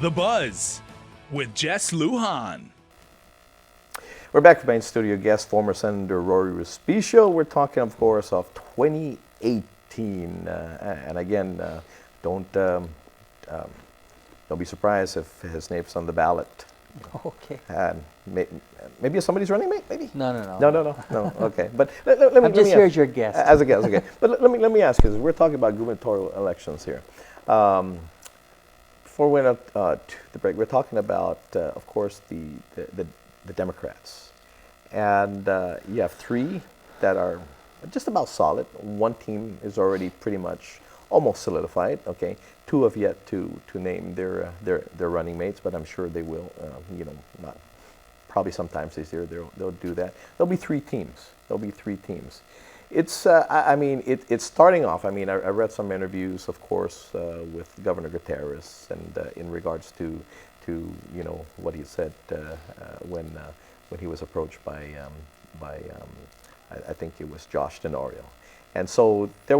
The Buzz with Jess Lujan. We're back with main studio guest, former Senator Rory Respicio. We're talking, of course, of 2018. And again, don't be surprised if his name's on the ballot. Okay. Maybe somebody's running mate, maybe? No. No. Okay. But let me. I'm just here as your guest. As a guest, okay. But let me ask you this. We're talking about gubernatorial elections here. Before we went up to the break, we're talking about, of course, the Democrats. And you have three that are just about solid. One team is already pretty much almost solidified. Okay, two have yet to name their running mates, but I'm sure they will. Not probably sometimes this year they'll do that. There'll be three teams. It's it's starting off. I mean, I read some interviews, of course, with Governor Gutierrez, and in regards to what he said when he was approached by I think it was Josh Tenorio, and so it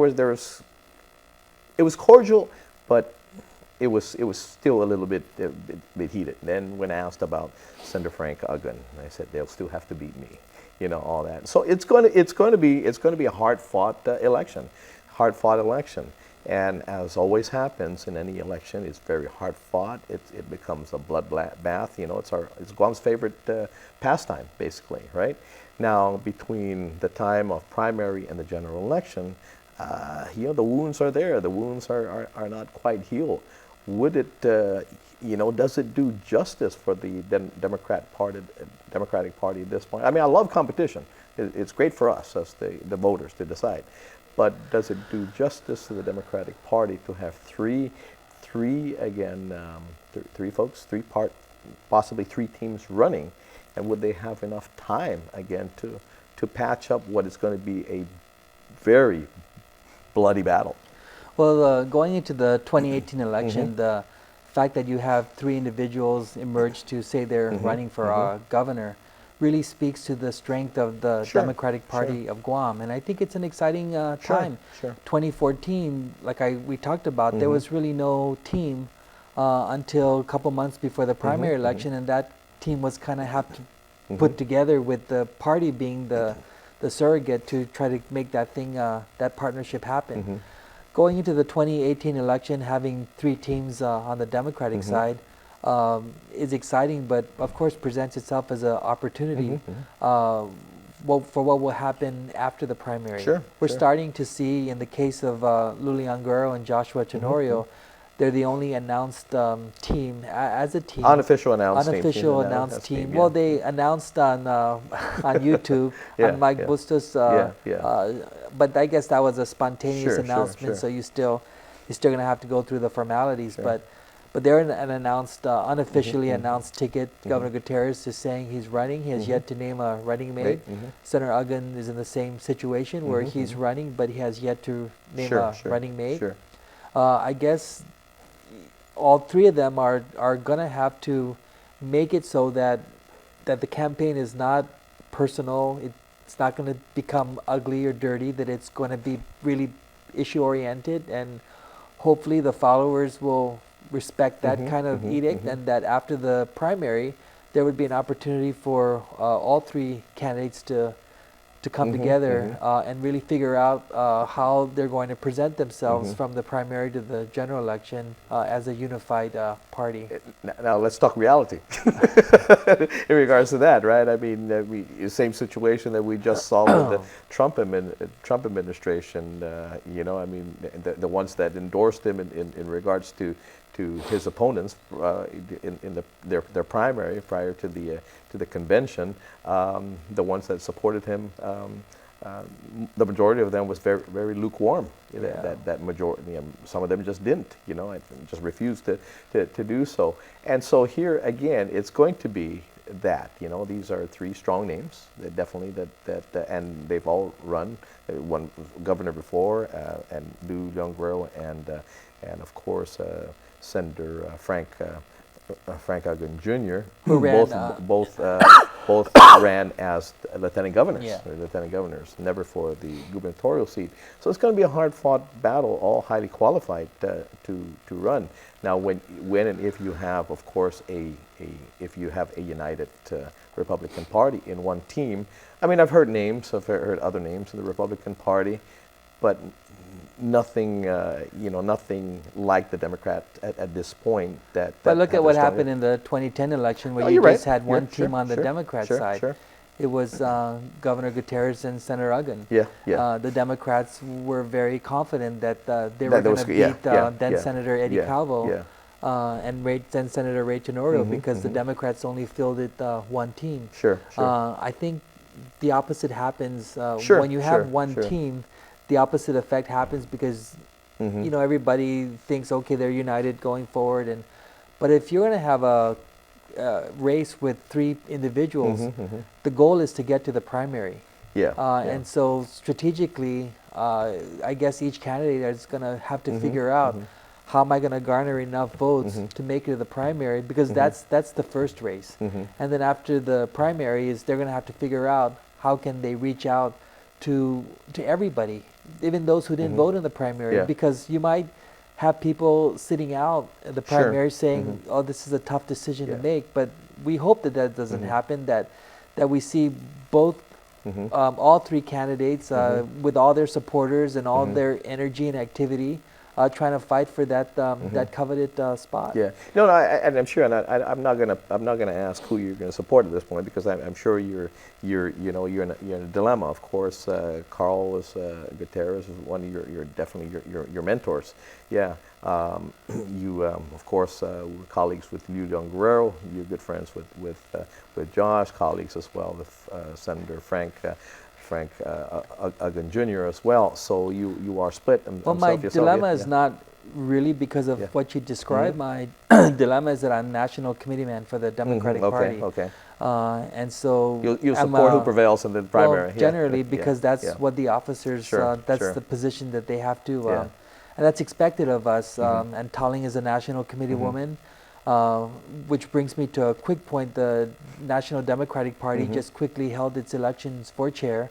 was cordial, but it was still a little bit heated. And then when asked about Senator Frank Uggan, I said they'll still have to beat me, all that. So it's going to be a hard-fought election. And as always happens in any election, it's very hard fought. It becomes a bloodbath. It's Guam's favorite pastime, basically, right? Now, between the time of primary and the general election, the wounds are there. The wounds are not quite healed. Would it, does it do justice for the Democratic Party at this point? I mean, I love competition. It's great for us, as the voters, to decide. But does it do justice to the Democratic Party to have three possibly three teams running, and would they have enough time again to patch up what is going to be a very bloody battle? Well, going into the 2018 election, the fact that you have three individuals emerge to say they're running for governor really speaks to the strength of the Democratic Party of Guam, and I think it's an exciting time. 2014, like we talked about, there was really no team until a couple months before the primary election, and that team was kind of have to put together, with the party being the surrogate to try to make that partnership happen. Going into the 2018 election, having three teams on the Democratic side is exciting, but of course presents itself as an opportunity for what will happen after the primary. We're starting to see, in the case of Ungaro and Joshua Tenorio, they're the only announced team as a team. Unofficial announced team. Yeah. Well, they announced on YouTube on Mike Bustos, but I guess that was a spontaneous announcement. So you're still going to have to go through the formalities, but they're an announced, unofficially announced ticket. Governor Gutierrez is saying he's running. He has yet to name a running mate. Senator Uggan is in the same situation where he's running, but he has yet to name a running mate. I guess all three of them are going to have to make it so that the campaign is not personal. It's not going to become ugly or dirty, that it's going to be really issue-oriented, and hopefully the followers will respect that kind of edict, and that after the primary there would be an opportunity for all three candidates to come together and really figure out how they're going to present themselves from the primary to the general election as a unified party. Now let's talk reality in regards to that, right? I mean, the same situation that we just saw with the Trump administration. I mean, the ones that endorsed him in regards to his opponents in their primary prior to the convention, the ones that supported him, the majority of them was very, very lukewarm. That majority, some of them just didn't, just refused to do so. And so here again, it's going to be that, these are three strong names. Definitely and they've all run. One governor before, and Ungaro, and of course Senator Frank Uggan Jr., who ran, both both ran as lieutenant governors, never for the gubernatorial seat. So it's going to be a hard-fought battle, all highly qualified to run. Now, when and if you have, of course, if you have a united Republican Party in one team, I mean, I've heard names, I've heard other names in the Republican Party, but nothing, nothing like the Democrat at this point. But look at what happened in the 2010 election, where you just had one team on the Democrat side. Sure. It was Governor Gutierrez and Senator Uggan. The Democrats were very confident that they were going to beat then Senator Eddie Calvo and then Senator Ray Tenorio, because the Democrats only fielded one team. I think the opposite happens when you have one team. The opposite effect happens because everybody thinks, okay, they're united going forward, but if you're going to have a race with three individuals, the goal is to get to the primary. And so strategically, I guess each candidate is going to have to figure out, how am I going to garner enough votes to make it to the primary, because that's the first race. And then after the primaries, they're going to have to figure out how can they reach out to everybody, even those who didn't vote in the primary, because you might have people sitting out at the primary saying, oh, this is a tough decision to make, but we hope that doesn't happen, that we see both all three candidates with all their supporters and all their energy and activity trying to fight for that that coveted spot. No, and I'm sure, and I'm not gonna ask who you're gonna support at this point, because I'm sure you're in a dilemma. Of course, Carl Gutierrez is one of your definitely your mentors. You of course were colleagues with Ungaro. You're good friends with Josh, colleagues as well with Senator Frank Uggan Jr. as well. So you are split. Well, my dilemma is not really because of what you described. My dilemma is that I'm national committee man for the Democratic Party. And so you support who prevails in the primary. Well, generally, because that's what the officers, that's the position that they have to, and that's expected of us. And Talling is a national committee woman. Which brings me to a quick point. The National Democratic Party just quickly held its elections for chair.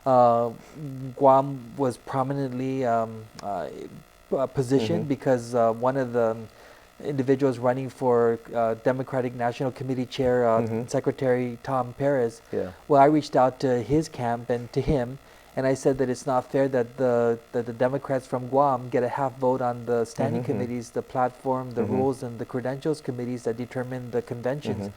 Guam was prominently positioned because one of the individuals running for Democratic National Committee chair, Secretary Tom Perez, well, I reached out to his camp and to him, and I said that it's not fair that the Democrats from Guam get a half vote on the standing committees, the platform, the rules, and the credentials committees that determine the conventions.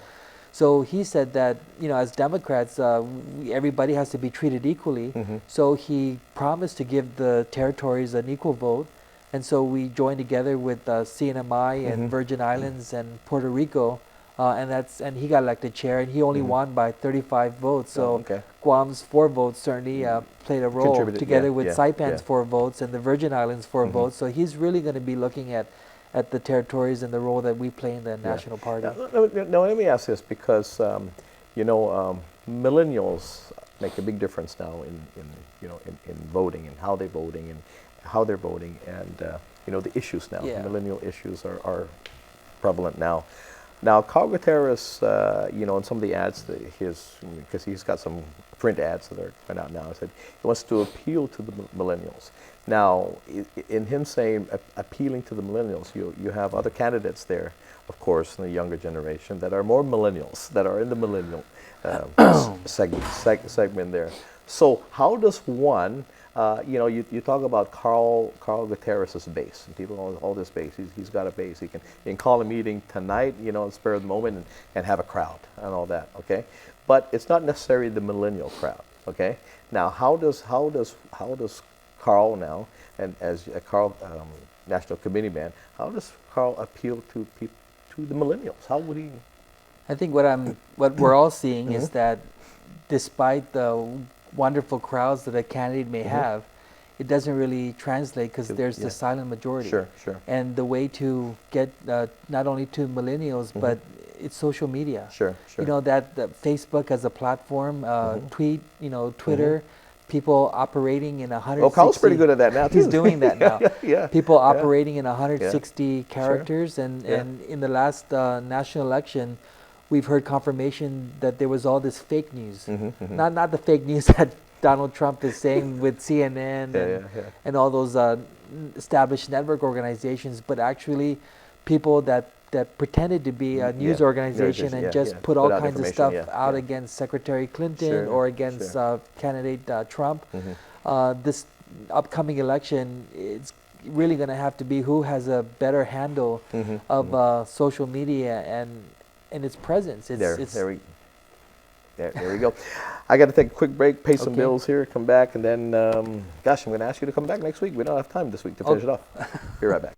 So he said that, as Democrats, everybody has to be treated equally. So he promised to give the territories an equal vote. And so we joined together with CNMI and Virgin Islands and Puerto Rico. And he got elected chair, and he only won by 35 votes. So Guam's 4 votes certainly played a role, together with Saipan's 4 votes and the Virgin Islands 4 votes. So he's really going to be looking at the territories and the role that we play in the national party. Now, let me ask this, because millennials make a big difference now in voting and how they're voting and the issues now. Millennial issues are prevalent now. Now, Carl Gutierrez, in some of the ads, because he's got some print ads that are coming out now, he said he wants to appeal to the millennials. Now, in him saying appealing to the millennials, you have other candidates there, of course, in the younger generation that are more millennials, that are in the millennial segment there. So how does one, you talk about Carl Gutierrez's base, and people all this base. He's got a base. He can call a meeting tonight, spur of the moment, and have a crowd and all that. Okay, but it's not necessarily the millennial crowd. Okay, now how does Carl now, and as Carl National Committee man, how does Carl appeal to the millennials? How would he? I think what we're all seeing is that despite the wonderful crowds that a candidate may have, it doesn't really translate, because there's the silent majority. And the way to get not only to millennials, but it's social media. That Facebook as a platform, Twitter, people operating in 160. Well, Carl's pretty good at that now too. He's doing that now. People operating in 160 characters, and in the last national election, we've heard confirmation that there was all this fake news. Not the fake news that Donald Trump is saying with CNN and all those established network organizations, but actually people that pretended to be a news organization and just put all kinds of stuff out against Secretary Clinton or against candidate Trump. This upcoming election, it's really going to have to be who has a better handle of social media and its presence. There we go. I got to take a quick break, pay some bills here, come back, and then, gosh, I'm going to ask you to come back next week. We don't have time this week to finish it off. Be right back.